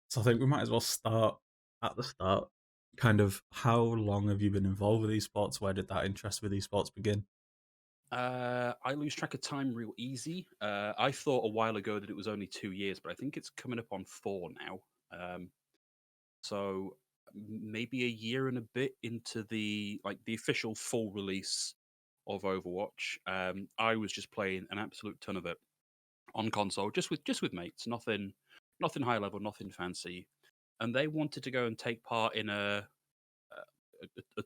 So I think we might as well start at the start. Kind of, how long have you been involved with esports? Where did that interest with esports begin? I lose track of time real easy. I thought a while ago that it was only 2 years, but I think it's coming up on 4 now. Um, so maybe a year and a bit into the official full release of Overwatch. I was just playing an absolute ton of it on console, just with mates. Nothing high level, nothing fancy. And they wanted to go and take part in a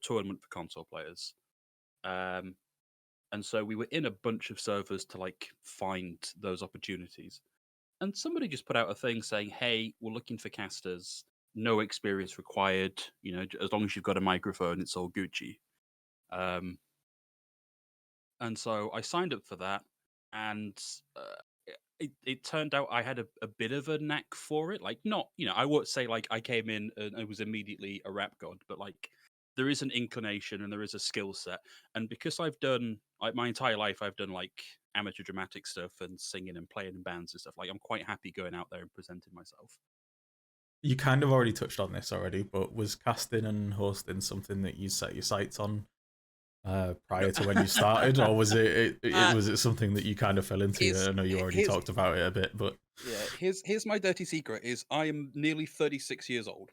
tournament for console players. Um, And so we were in a bunch of servers to find those opportunities. And somebody just put out a thing saying, "Hey, we're looking for casters. No experience required. As long as you've got a microphone, it's all Gucci." Um, and so I signed up for that, and it turned out I had a bit of a knack for it. Like, not, I won't say like I came in and I was immediately a rap god, but like there is an inclination and there is a skill set. And because I've done like my entire life, I've done like amateur dramatic stuff and singing and playing in bands and stuff. Like, I'm quite happy going out there and presenting myself. You kind of already touched on this already, but was casting and hosting something that you set your sights on No. prior to when you started, or was it uh, was it something that you kind of fell into? here's I know you already here's talked about it a bit, but here's my dirty secret: is I am nearly 36 years old.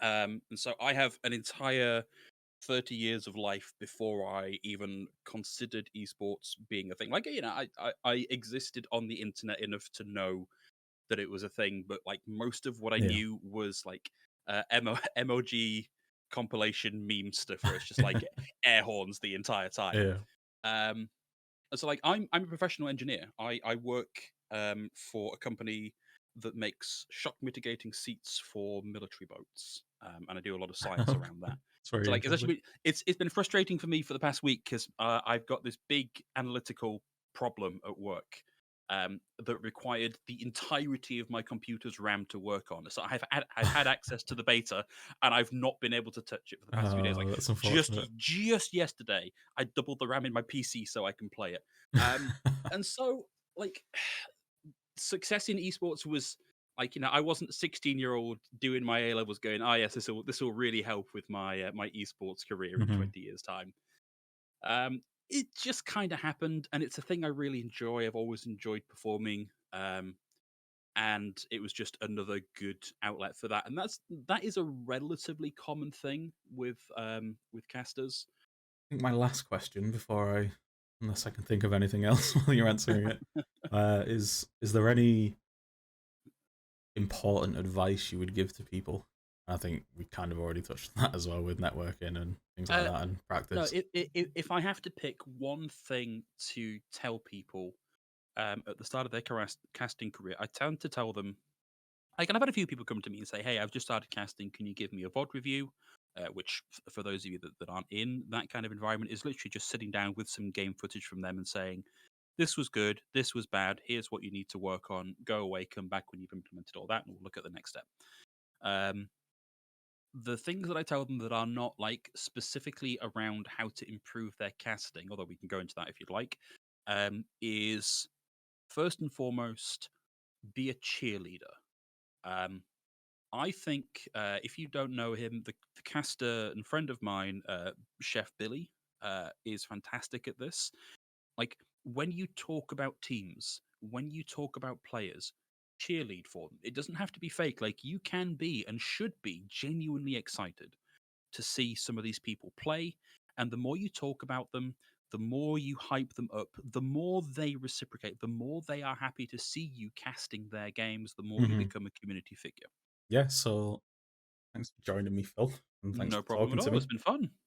And so I have an entire 30 years of life before I even considered esports being a thing. Like, I existed on the internet enough to know that it was a thing, but like most of what I yeah, knew was like MOG compilation meme stuff where it's just like air horns the entire time. yeah. Um, and so like I'm a professional engineer. I work for a company that makes shock mitigating seats for military boats, and I do a lot of science around that. It's very So like interesting. it's been frustrating for me for the past week because I've got this big analytical problem at work that required the entirety of my computer's RAM to work on. So I've had access to the beta, and I've not been able to touch it for the past few days. Like, Oh, that's just unfortunate. just yesterday, I doubled the RAM in my PC so I can play it. Um, and so like success in esports was like, I wasn't a 16-year-old doing my A levels going, "Ah, yes, this will really help with my esports career in Mhm. 20 years time." It just kind of happened, and it's a thing I really enjoy. I've always enjoyed performing. And it was just another good outlet for that. And that is a relatively common thing with casters. I think my last question before unless I can think of anything else while you're answering it, is there any important advice you would give to people? I think we kind of already touched on that as well with networking and things like Uh, that and no, practice. if I have to pick one thing to tell people at the start of their casting career, I tend to tell them. Like, and I've had a few people come to me and say, "Hey, I've just started casting. Can you give me a VOD review?" Which, for those of you that aren't in that kind of environment, is literally just sitting down with some game footage from them and saying, "This was good. This was bad. Here's what you need to work on. Go away. Come back when you've implemented all that, and we'll look at the next step." Um, the things that I tell them that are not like specifically around how to improve their casting, although we can go into that if you'd like, is first and foremost, be a cheerleader. Um, I think if you don't know him, the caster and friend of mine, Chef Billy, is fantastic at this. Like, when you talk about teams, when you talk about players, cheerlead for them. It doesn't have to be fake. Like, you can be and should be genuinely excited to see some of these people play. And the more you talk about them, the more you hype them up, the more they reciprocate, the more they are happy to see you casting their games, the more you Hmm. become a community figure. Yeah, so thanks for joining me, Phil, and thanks No for problem talking at to all. It's me. been fun.